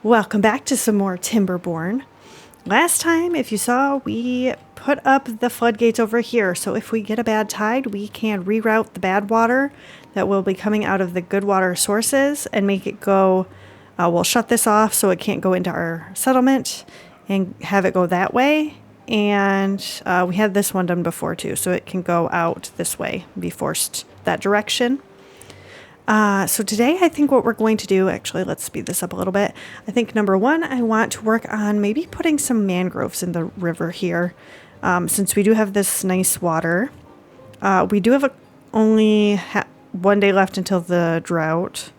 Welcome back to some more Timberborn. Last time, if you saw, we put up the floodgates over here, so if we get a bad tide, we can reroute the bad water that will be coming out of the good water sources and make it go, we'll shut this off so it can't go into our settlement and have it go that way. And we had this one done before too, so it can go out this way, be forced that direction. So today I think what we're going to do, actually let's speed this up a little bit. I think number one, I want to work on maybe putting some mangroves in the river here. Since we do have this nice water, we do have only 1 day left until the drought.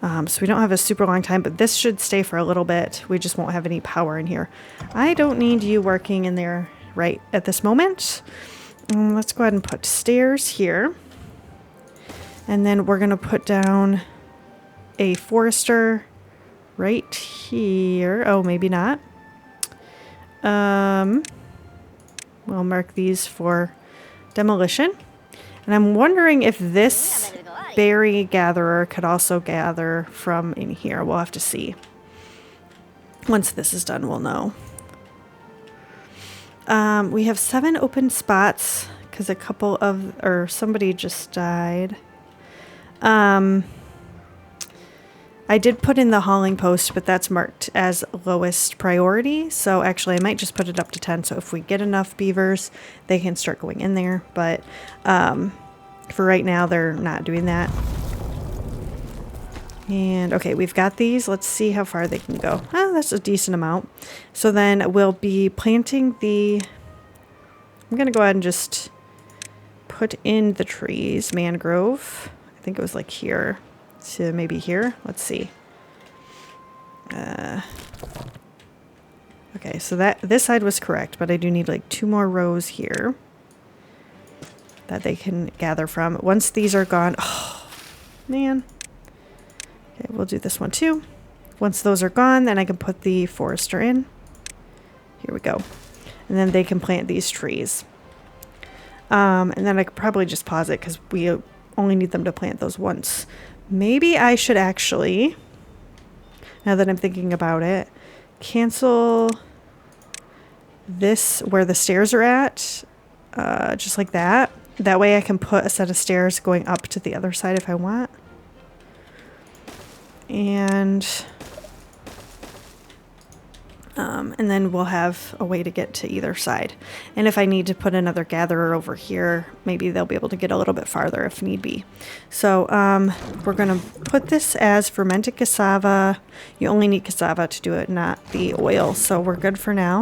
So we don't have a super long time, but this should stay for a little bit. We just won't have any power in here. I don't need you working in there right at this moment. Let's go ahead and put stairs here. And then we're going to put down a forester right here. Oh, maybe not. We'll mark these for demolition. And I'm wondering if this berry gatherer could also gather from in here. We'll have to see. Once this is done, we'll know. We have 7 open spots because somebody just died. I did put in the hauling post, but that's marked as lowest priority. So actually I might just put it up to 10. So if we get enough beavers, they can start going in there. But, for right now, they're not doing that. And okay, we've got these. Let's see how far they can go. Oh, that's a decent amount. So then we'll be planting I'm going to go ahead and just put in the trees, mangrove. I think it was like here to maybe here. Let's see. Okay, so this side was correct, but I do need like 2 more rows here that they can gather from. Once these are gone, oh man. Okay, we'll do this one too. Once those are gone, then I can put the forester in. Here we go. And then they can plant these trees. And then I could probably just pause it because we only need them to plant those once. Maybe I should actually, now that I'm thinking about it, cancel this where the stairs are at, just like that. That way I can put a set of stairs going up to the other side if I want. And then we'll have a way to get to either side. And if I need to put another gatherer over here, maybe they'll be able to get a little bit farther if need be. So we're going to put this as fermented cassava. You only need cassava to do it, not the oil. So we're good for now.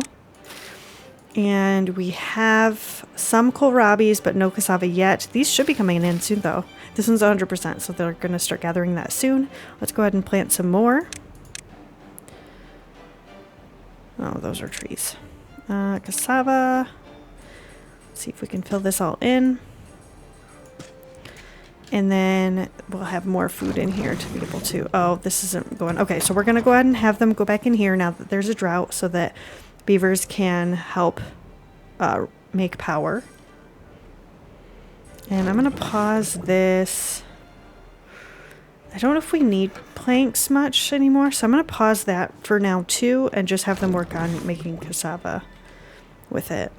And we have some kohlrabies, but no cassava yet. These should be coming in soon, though. This one's 100%, so they're going to start gathering that soon. Let's go ahead and plant some more. Oh, those are trees. Cassava. Let's see if we can fill this all in. And then we'll have more food in here to be able to... Oh, this isn't going... Okay, so we're going to go ahead and have them go back in here now that there's a drought so that beavers can help make power. And I'm going to pause this. I don't know if we need planks much anymore, so I'm going to pause that for now too and just have them work on making cassava with it.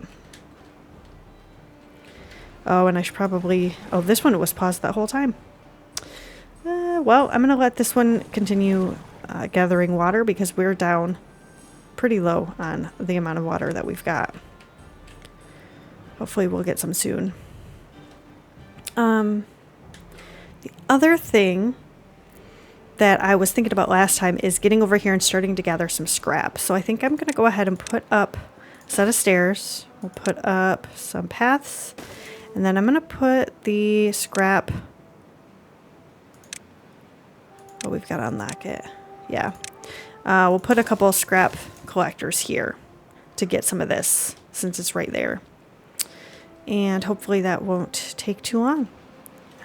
Oh, and I should probably... Oh, this one was paused that whole time. Well, I'm going to let this one continue gathering water because we're down pretty low on the amount of water that we've got. Hopefully we'll get some soon. The other thing that I was thinking about last time is getting over here and starting to gather some scrap. So I think I'm going to go ahead and put up a set of stairs. We'll put up some paths. And then I'm going to put the scrap... Oh, we've got to unlock it. Yeah. We'll put a couple of scrap collectors here to get some of this since it's right there. And hopefully that won't take too long.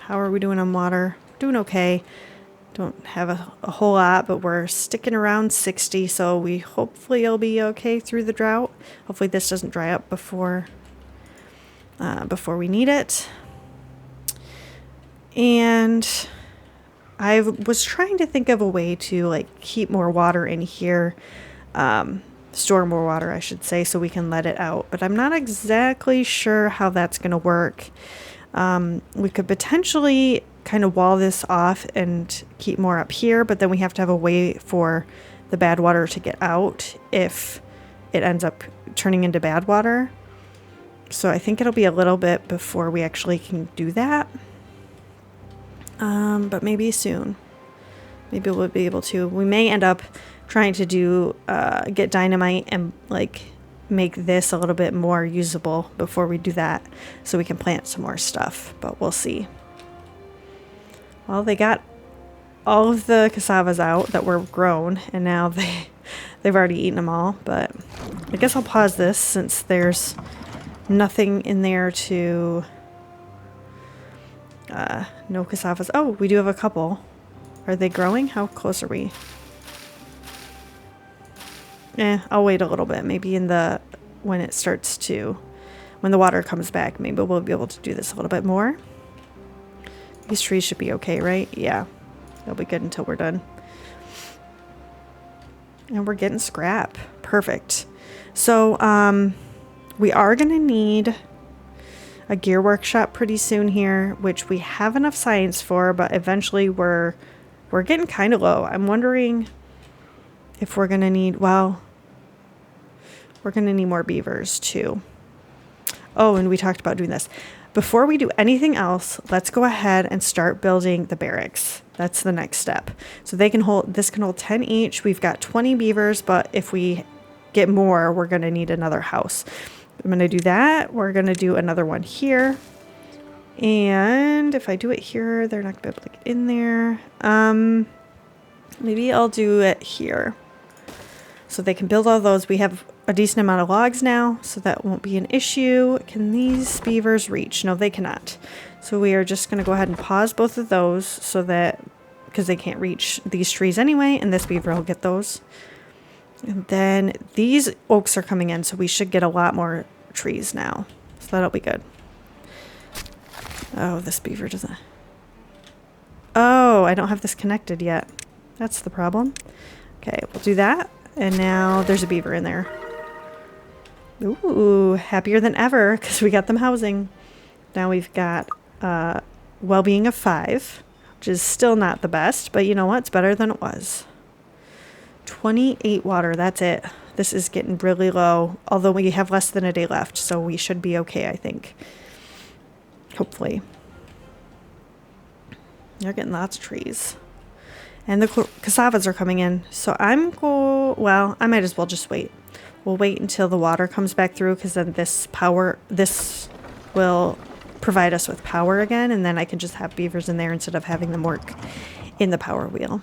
How are we doing on water? Doing okay. Don't have a whole lot, but we're sticking around 60, so hopefully it'll be okay through the drought. Hopefully this doesn't dry up before we need it. And I was trying to think of a way to like keep more water in here, store more water, I should say, so we can let it out. But I'm not exactly sure how that's going to work. We could potentially kind of wall this off and keep more up here, but then we have to have a way for the bad water to get out if it ends up turning into bad water. So I think it'll be a little bit before we actually can do that. But maybe soon. Maybe we'll be able to. We may end up trying to do, get dynamite and like make this a little bit more usable before we do that, so we can plant some more stuff, but we'll see. Well, they got all of the cassavas out that were grown, and now they've already eaten them all, but I guess I'll pause this since there's nothing in there to no cassavas. Oh, we do have a couple. Are they growing? How close are we? I'll wait a little bit. Maybe when it starts to, when the water comes back, maybe we'll be able to do this a little bit more. These trees should be okay, right? Yeah, they'll be good until we're done. And we're getting scrap. Perfect. So, we are going to need a gear workshop pretty soon here, which we have enough science for, but eventually we're getting kind of low. I'm wondering if we're going to need, well, we're going to need more beavers too. Oh, and we talked about doing this. Before we do anything else, let's go ahead and start building the barracks. That's the next step. So this can hold 10 each. We've got 20 beavers, but if we get more, we're going to need another house. I'm going to do that. We're going to do another one here. And if I do it here, they're not going to be able to get in there. Maybe I'll do it here, so they can build all those. We have a decent amount of logs now, so that won't be an issue. Can these beavers reach? No, they cannot. So we are just going to go ahead and pause both of those, so that, because they can't reach these trees anyway, and this beaver will get those. And then these oaks are coming in, so we should get a lot more trees now. So that'll be good. Oh, this beaver doesn't. Oh, I don't have this connected yet. That's the problem. Okay, we'll do that. And now there's a beaver in there. Ooh, happier than ever because we got them housing. Now we've got well-being of 5, which is still not the best, but you know what? It's better than it was. 28 water, that's it. This is getting really low, although we have less than a day left, so we should be okay, I think. Hopefully. They're getting lots of trees. And the cassavas are coming in, so well, I might as well just wait. We'll wait until the water comes back through, because then this will provide us with power again, and then I can just have beavers in there instead of having them work in the power wheel.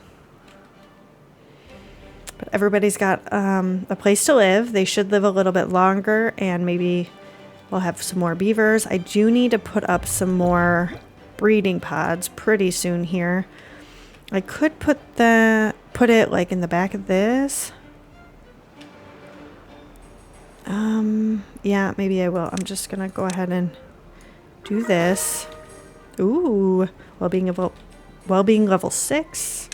But everybody's got a place to live. They should live a little bit longer, and maybe we'll have some more beavers. I do need to put up some more breeding pods pretty soon here. I could put it like in the back of this. Yeah, maybe I will. I'm just gonna go ahead and do this. Ooh, well-being level 6.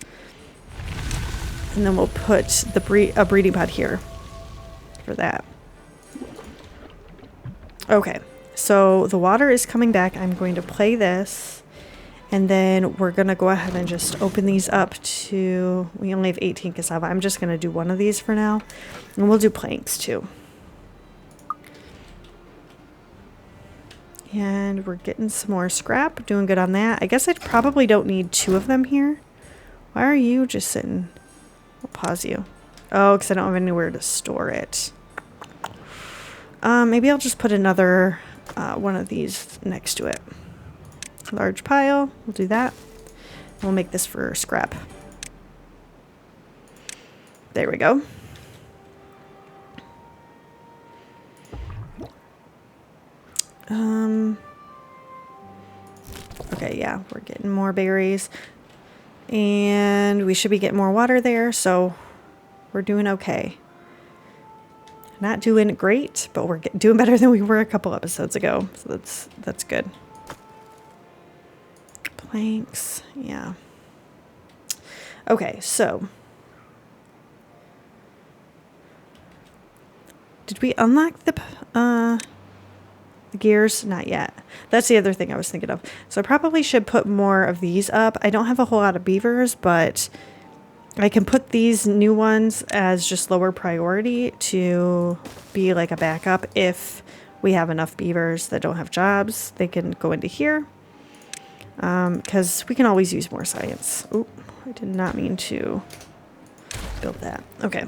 And then we'll put a breeding pod here for that. Okay, so the water is coming back. I'm going to play this, and then we're going to go ahead and just open these up to, we only have 18 cassava. I'm just going to do one of these for now, and we'll do planks too. And we're getting some more scrap, doing good on that. I guess I probably don't need 2 of them here. Why are you just sitting? I'll pause you. Oh, because I don't have anywhere to store it. Maybe I'll just put another one of these next to it. Large pile. We'll do that. We'll make this for scrap. There we go. Okay, yeah, we're getting more berries. And we should be getting more water there, so we're doing okay. Not doing great, but we're doing better than we were a couple episodes ago, so that's good. Planks, yeah. Okay, so did we unlock the gears? Not yet. That's the other thing I was thinking of. So I probably should put more of these up. I don't have a whole lot of beavers, but I can put these new ones as just lower priority to be like a backup. If we have enough beavers that don't have jobs, they can go into here. Because we can always use more science. Oop, I did not mean to build that. Okay.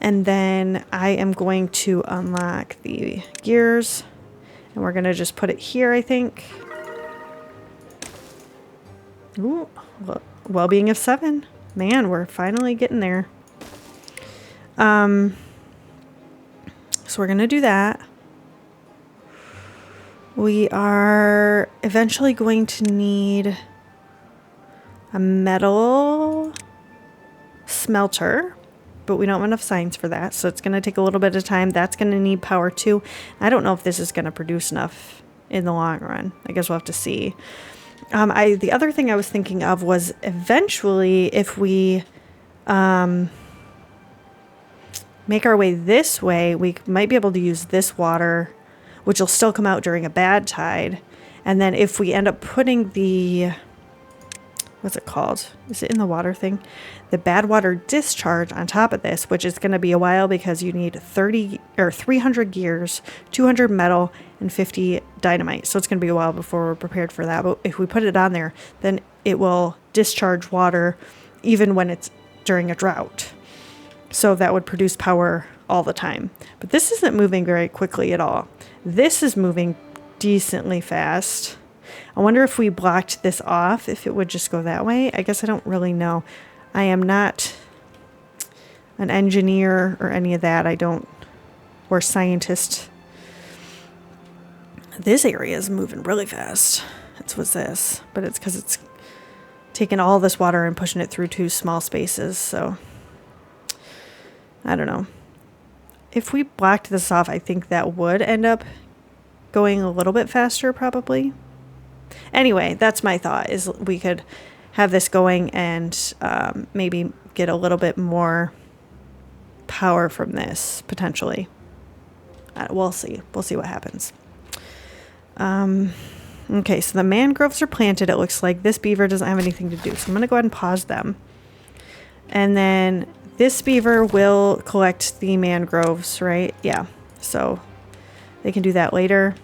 And then I am going to unlock the gears. And we're going to just put it here, I think. Ooh, well-being of 7. Man, we're finally getting there. So we're going to do that. We are eventually going to need a metal smelter, but we don't have enough science for that, so it's going to take a little bit of time. That's going to need power too. I don't know if this is going to produce enough in the long run. I guess we'll have to see. The other thing I was thinking of was eventually if we make our way this way, we might be able to use this water, which will still come out during a bad tide. And then if we end up putting the, what's it called? Is it in the water thing? The badwater discharge on top of this, which is going to be a while because you need 300 gears, 200 metal, and 50 dynamite. So it's going to be a while before we're prepared for that. But if we put it on there, then it will discharge water even when it's during a drought. So that would produce power all the time. But this isn't moving very quickly at all. This is moving decently fast. I wonder if we blocked this off, if it would just go that way. I guess I don't really know. I am not an engineer or any of that. Or scientist. This area is moving really fast. That's what's this. But it's because it's taking all this water and pushing it through 2 small spaces. So I don't know. If we blocked this off, I think that would end up going a little bit faster, probably. Anyway, that's my thought, is we could have this going and maybe get a little bit more power from this, potentially. We'll see. We'll see what happens. Okay, so the mangroves are planted, it looks like. This beaver doesn't have anything to do, so I'm going to go ahead and pause them. And then this beaver will collect the mangroves, right? Yeah. So they can do that later.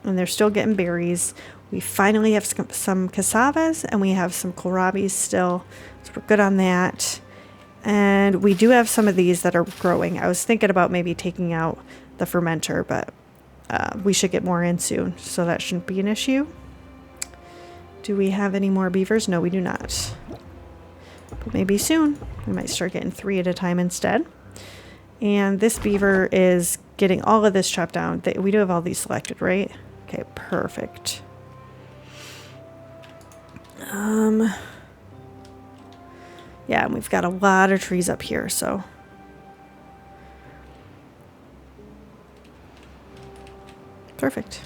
And they're still getting berries. We finally have some cassavas and we have some kohlrabis still. So we're good on that. And we do have some of these that are growing. I was thinking about maybe taking out the fermenter, but we should get more in soon. So that shouldn't be an issue. Do we have any more beavers? No, we do not. But maybe soon. We might start getting 3 at a time instead. And this beaver is getting all of this chopped down. We do have all these selected, right? Okay, perfect. Yeah, and we've got a lot of trees up here, so. Perfect.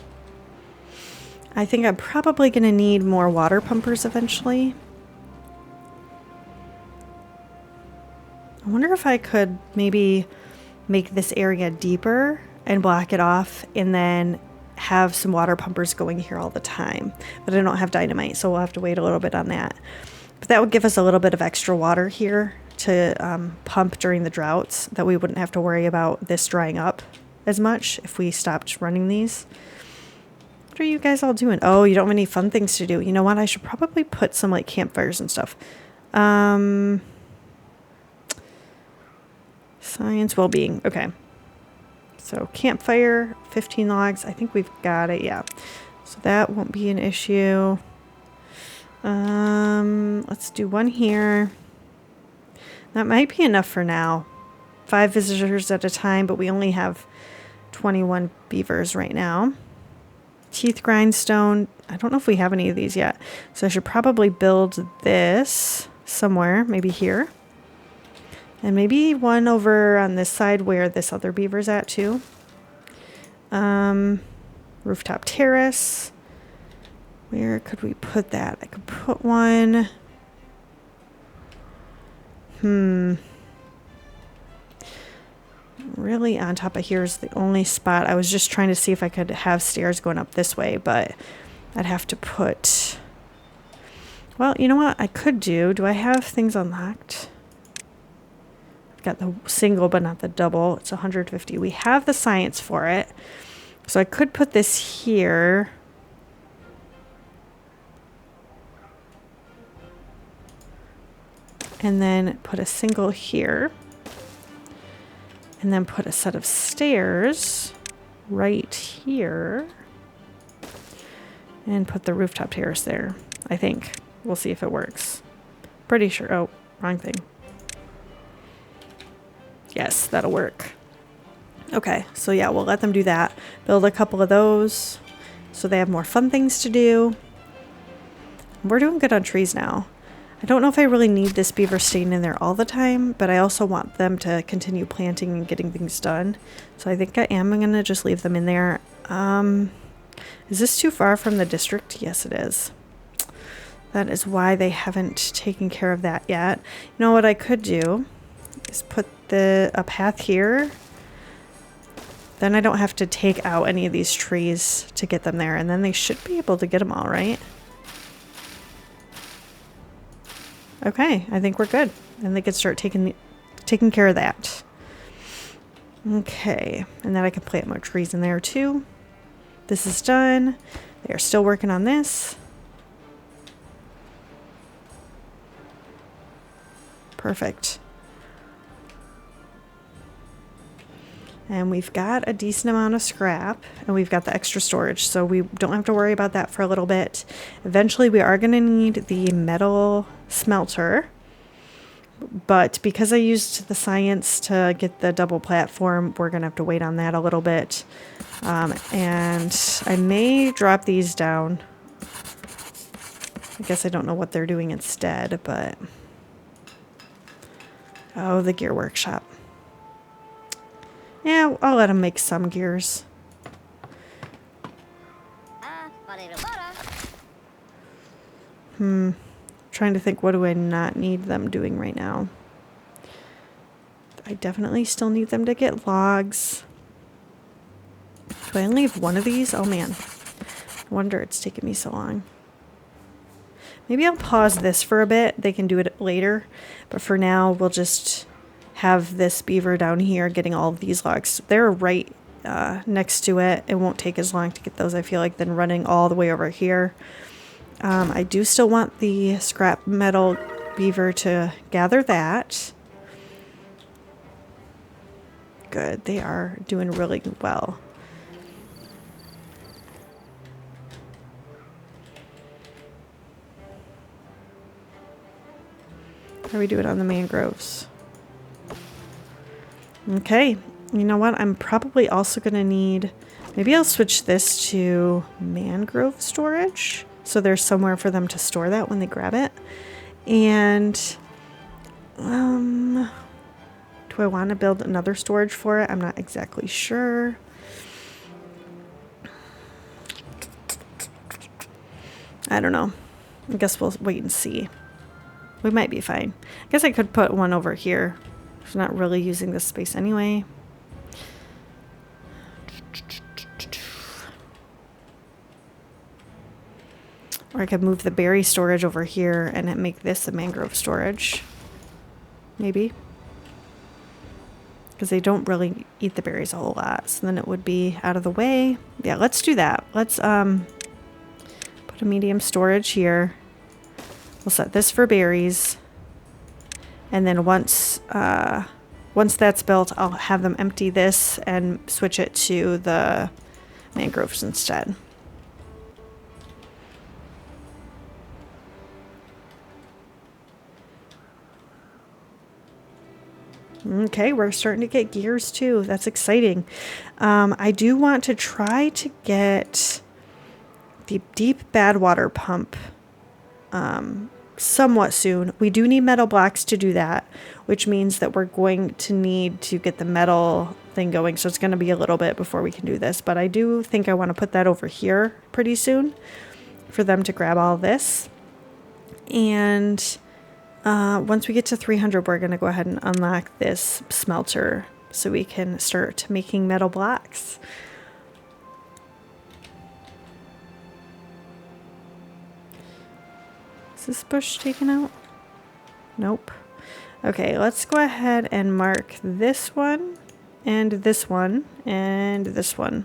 I think I'm probably going to need more water pumpers eventually. I wonder if I could maybe make this area deeper and block it off and then have some water pumpers going here all the time. But I don't have dynamite, so we'll have to wait a little bit on that. But that would give us a little bit of extra water here to pump during the droughts, that we wouldn't have to worry about this drying up as much if we stopped running these. What are you guys all doing? Oh, you don't have any fun things to do. You know what? I should probably put some like campfires and stuff. Science, well-being. Okay. So campfire, 15 logs. I think we've got it. Yeah. So that won't be an issue. Let's do one here. That might be enough for now. 5 visitors at a time, but we only have 21 beavers right now. Teeth grindstone. I don't know if we have any of these yet. So I should probably build this somewhere, maybe here. And maybe one over on this side where this other beaver's at too. Rooftop terrace. Where could we put that? I could put one Really on top of here is the only spot. I was just trying to see if I could have stairs going up this way, but I'd have to put... Well, you know what I could do? Do I have things unlocked? I've got the single, but not the double. It's 150. We have the science for it. So I could put this here. And then put a single here. And then put a set of stairs right here. And put the rooftop terrace there, I think. We'll see if it works. Pretty sure. Oh, wrong thing. Yes, that'll work. Okay, so yeah, we'll let them do that. Build a couple of those so they have more fun things to do. We're doing good on trees now. I don't know if I really need this beaver staying in there all the time, but I also want them to continue planting and getting things done. So I think I am going to just leave them in there. Is this too far from the district? Yes, it is. That is why they haven't taken care of that yet. You know what I could do is put a path here. Then I don't have to take out any of these trees to get them there, and then they should be able to get them all, right? Okay, I think we're good. And they can start taking care of that. Okay, and then I can plant more trees in there too. This is done. They are still working on this. Perfect. And we've got a decent amount of scrap, and we've got the extra storage, so we don't have to worry about that for a little bit. Eventually we are going to need the metal smelter, but because I used the science to get the double platform, we're going to have to wait on that a little bit. And I may drop these down. I guess I don't know what they're doing instead, but... Oh, the gear workshop. Yeah, I'll let them make some gears. Trying to think, what do I not need them doing right now? I definitely still need them to get logs. Do I only have one of these? Oh man. I wonder it's taking me so long. Maybe I'll pause this for a bit. They can do it later. But for now, we'll just have this beaver down here getting all of these logs. They're right next to it. It won't take as long to get those, I feel like, than running all the way over here. I do still want the scrap metal beaver to gather that. Good. They are doing really well. How are we doing on the mangroves? Okay. You know what? I'm probably also going to need... Maybe I'll switch this to mangrove storage. So there's somewhere for them to store that when they grab it. And... do I want to build another storage for it? I'm not exactly sure. I don't know. I guess we'll wait and see. We might be fine. I guess I could put one over here. It's not really using this space anyway. Or I could move the berry storage over here and make this a mangrove storage. Maybe. Because they don't really eat the berries a whole lot. So then it would be out of the way. Yeah, let's do that. Let's put a medium storage here. We'll set this for berries. And then once that's built, I'll have them empty this and switch it to the mangroves instead. Okay, we're starting to get gears too. That's exciting. I do want to try to get the deep badwater pump somewhat soon. We do need metal blocks to do that, which means that we're going to need to get the metal thing going. So it's going to be a little bit before we can do this, but I do think I want to put that over here pretty soon for them to grab all this. And Once we get to 300, we're going to go ahead and unlock this smelter so we can start making metal blocks. Is this bush taken out? Nope. Okay, let's go ahead and mark this one and this one and this one.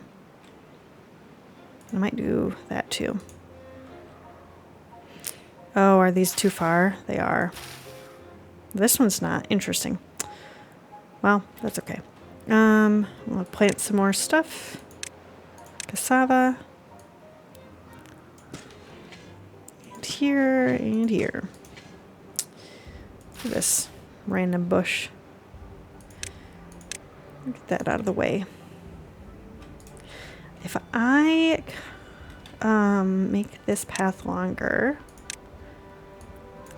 I might do that too. Oh, are these too far? They are. This one's not. Interesting. Well, that's okay. We'll plant some more stuff. Cassava. And here and here. This random bush. Get that out of the way. If I make this path longer,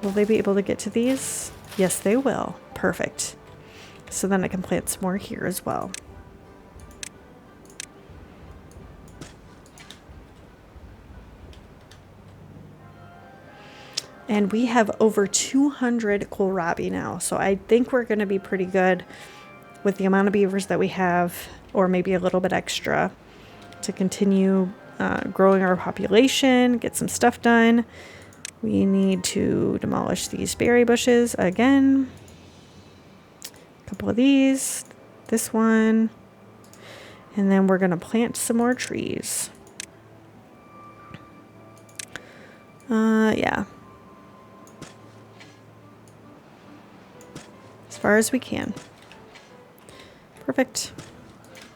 will they be able to get to these? Yes, they will. Perfect. So then I can plant some more here as well. And we have over 200 kohlrabi now, so I think we're going to be pretty good with the amount of beavers that we have, or maybe a little bit extra, to continue growing our population, get some stuff done. We need to demolish these berry bushes again. A couple of these, this one, and then we're going to plant some more trees. Yeah. As far as we can. Perfect.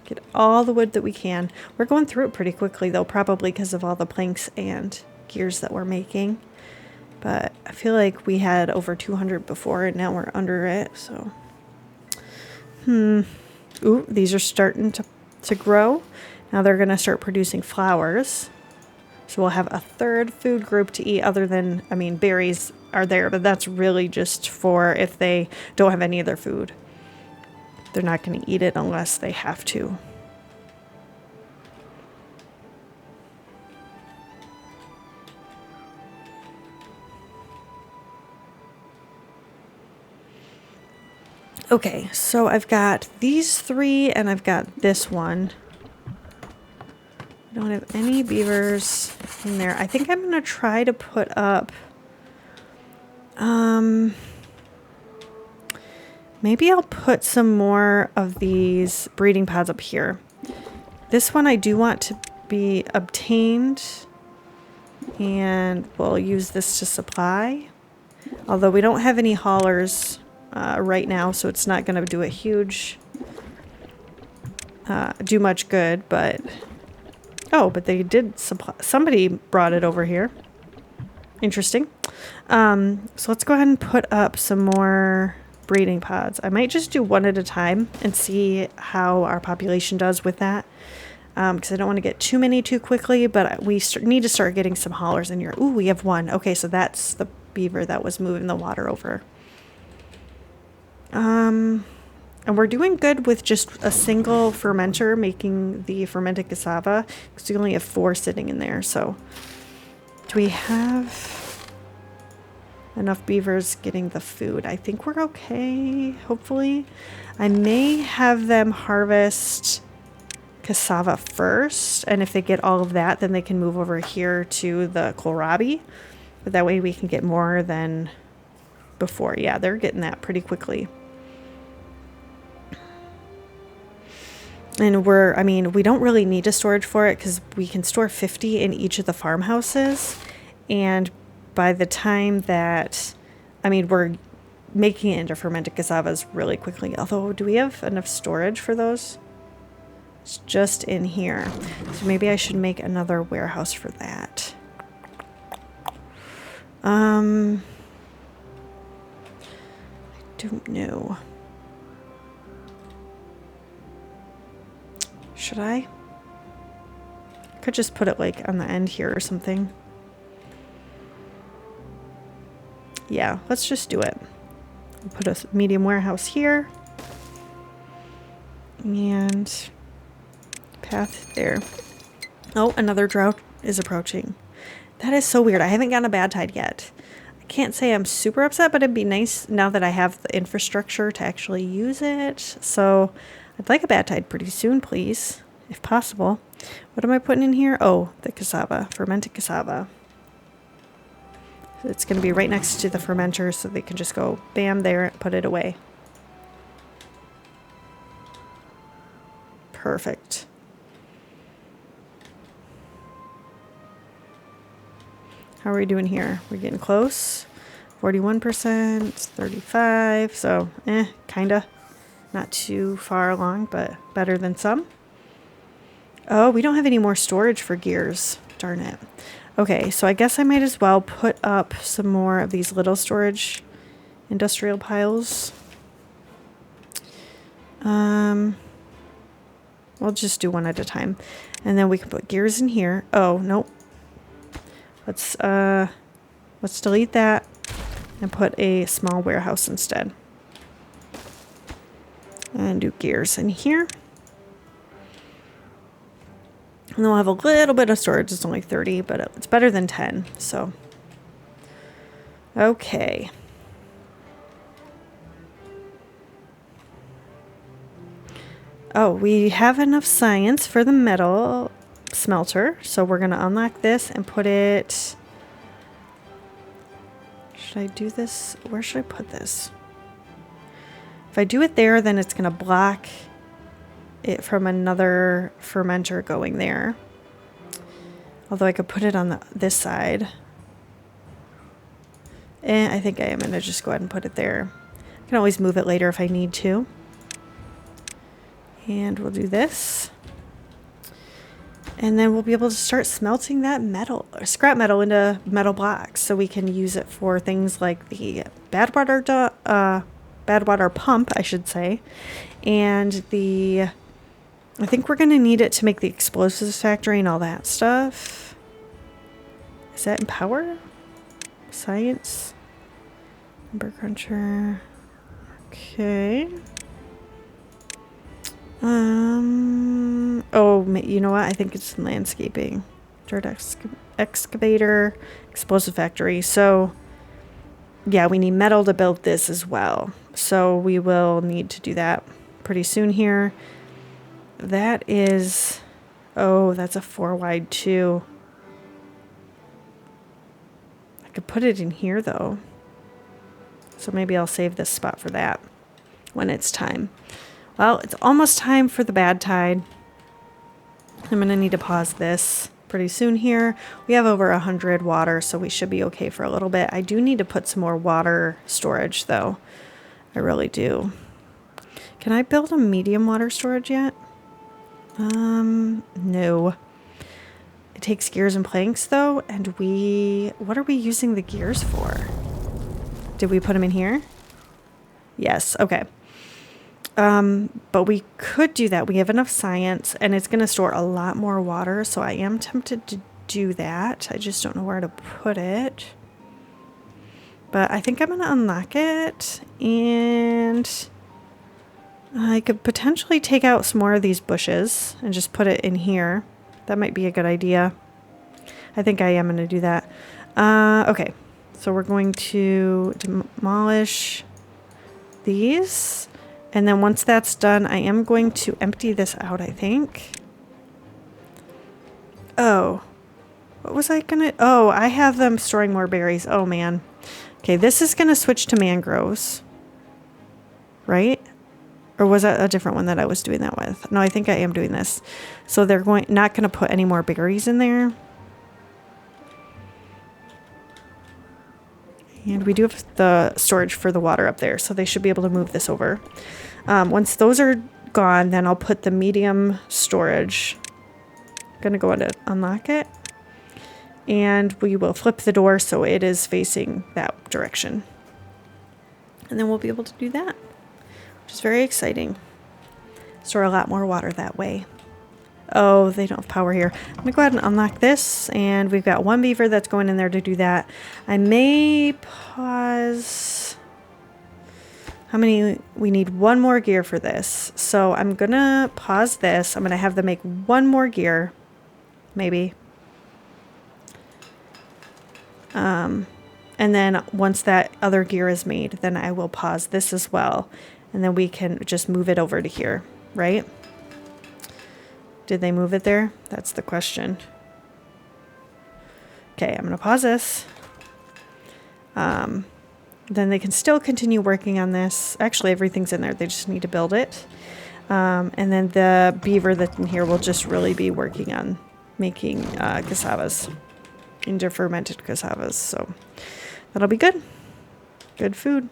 Get all the wood that we can. We're going through it pretty quickly though, probably because of all the planks and gears that we're making. But I feel like we had over 200 before and now we're under it, so. Ooh, these are starting to grow. Now they're going to start producing flowers. So we'll have a third food group to eat other than, I mean, berries are there, but that's really just for if they don't have any other food. They're not going to eat it unless they have to. Okay, so I've got these three and I've got this one. I don't have any beavers in there. I think I'm going to try to put up... maybe I'll put some more of these breeding pods up here. This one I do want to be obtained. And we'll use this to supply. Although we don't have any haulers right now, so it's not going to do a huge... do much good, but... Oh, but they did supply. Somebody brought it over here. Interesting. So let's go ahead and put up some more breeding pods. I might just do one at a time and see how our population does with that. Because I don't want to get too many too quickly, but we need to start getting some haulers in here. Ooh, we have one. Okay, so that's the beaver that was moving the water over. And we're doing good with just a single fermenter making the fermented cassava, because we only have 4 sitting in there. So do we have enough beavers getting the food? I think we're okay, hopefully. I may have them harvest cassava first, and if they get all of that, then they can move over here to the kohlrabi. But that way we can get more than before. Yeah, they're getting that pretty quickly. And I mean, we don't really need a storage for it because we can store 50 in each of the farmhouses. And by the time that, I mean, we're making it into fermented cassavas really quickly. Although, do we have enough storage for those? It's just in here. So maybe I should make another warehouse for that. I don't know. Should I? Could just put it like on the end here or something. Yeah, let's just do it. We'll put a medium warehouse here. And path there. Oh, another drought is approaching. That is so weird. I haven't gotten a Badtide yet. I can't say I'm super upset, but it'd be nice now that I have the infrastructure to actually use it. So I'd like a Badtide pretty soon, please, if possible. What am I putting in here? Oh, the cassava, fermented cassava. It's going to be right next to the fermenter, so they can just go bam there and put it away. Perfect. How are we doing here? We're getting close. 41%, 35, so kinda. Not too far along, but better than some. Oh, we don't have any more storage for gears. Darn it. Okay, so I guess I might as well put up some more of these little storage industrial piles. We'll just do one at a time. And then we can put gears in here. Oh, nope. Let's delete that and put a small warehouse instead. And do gears in here. And then we'll have a little bit of storage. It's only 30, but it's better than 10. So, okay. Oh, we have enough science for the metal smelter. So we're going to unlock this and put it... Should I do this? Where should I put this? If I do it there, then it's going to block it from another fermenter going there. Although I could put it on this side. And I think I am going to just go ahead and put it there. I can always move it later if I need to. And we'll do this. And then we'll be able to start smelting that metal, or scrap metal, into metal blocks. So we can use it for things like the badwater pump, I should say. And I think we're going to need it to make the explosives factory and all that stuff. Is that in power? Science? Number cruncher. Okay. Oh, you know what? I think it's landscaping. Dirt excavator, explosive factory. So, yeah, we need metal to build this as well. So we will need to do that pretty soon here. That is... Oh, that's a 4 wide too. I could put it in here though. So maybe I'll save this spot for that when it's time. Well, it's almost time for the Badtide. I'm going to need to pause this pretty soon here. We have over 100 water, so we should be okay for a little bit. I do need to put some more water storage, though. I really do. Can I build a medium water storage yet? No. It takes gears and planks, though, and what are we using the gears for? Did we put them in here? Yes, okay. But we could do that. We have enough science, and it's going to store a lot more water, so I am tempted to do that. I just don't know where to put it. But I think I'm going to unlock it, and I could potentially take out some more of these bushes and just put it in here. That might be a good idea. I think I am going to do that. Okay, so we're going to demolish these. And then once that's done, I am going to empty this out, I think. Oh. What was I gonna... Oh, I have them storing more berries. Oh, man. Okay, this is gonna switch to mangroves. Right? Or was that a different one that I was doing that with? No, I think I am doing this. So they're not gonna put any more berries in there. And we do have the storage for the water up there, so they should be able to move this over. Once those are gone, then I'll put the medium storage. Gonna go ahead and unlock it. And we will flip the door so it is facing that direction. And then we'll be able to do that, which is very exciting. Store a lot more water that way. Oh, they don't have power here. I'm going to go ahead and unlock this, and we've got one beaver that's going in there to do that. I may pause. How many? We need one more gear for this. So I'm going to pause this. I'm going to have them make one more gear, maybe. And then once that other gear is made, then I will pause this as well. And then we can just move it over to here, right? Did they move it there? That's the question. Okay, I'm going to pause this. Then they can still continue working on this. Actually, everything's in there. They just need to build it. And then the beaver that's in here will just really be working on making cassavas into fermented cassavas. So that'll be good. Good food.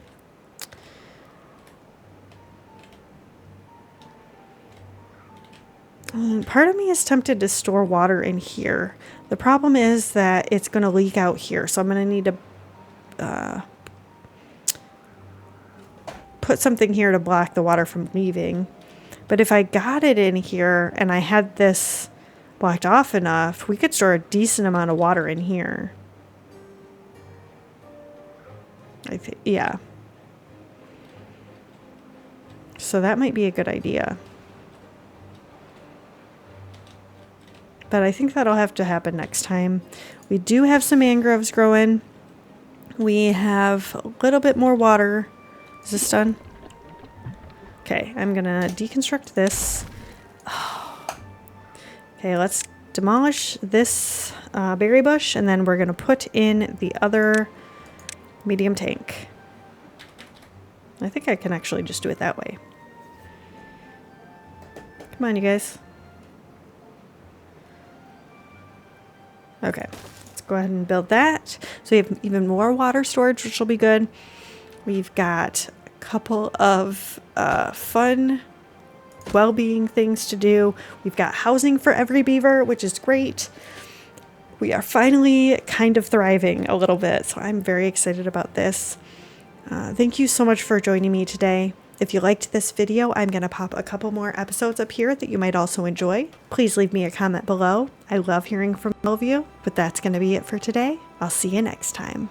Part of me is tempted to store water in here. The problem is that it's going to leak out here. So I'm going to need to put something here to block the water from leaving. But if I got it in here and I had this blocked off enough, we could store a decent amount of water in here. I think, yeah. So that might be a good idea. But I think that'll have to happen next time. We do have some mangroves growing. We have a little bit more water. Is this done? Okay, I'm gonna deconstruct this. Oh. Okay, let's demolish this berry bush, and then we're gonna put in the other medium tank. I think I can actually just do it that way. Come on, you guys. Okay, let's go ahead and build that. So we have even more water storage, which will be good. We've got a couple of fun well-being things to do. We've got housing for every beaver, which is great. We are finally kind of thriving a little bit, so I'm very excited about this. Thank you so much for joining me today. If you liked this video, I'm going to pop a couple more episodes up here that you might also enjoy. Please leave me a comment below. I love hearing from all of you, but that's going to be it for today. I'll see you next time.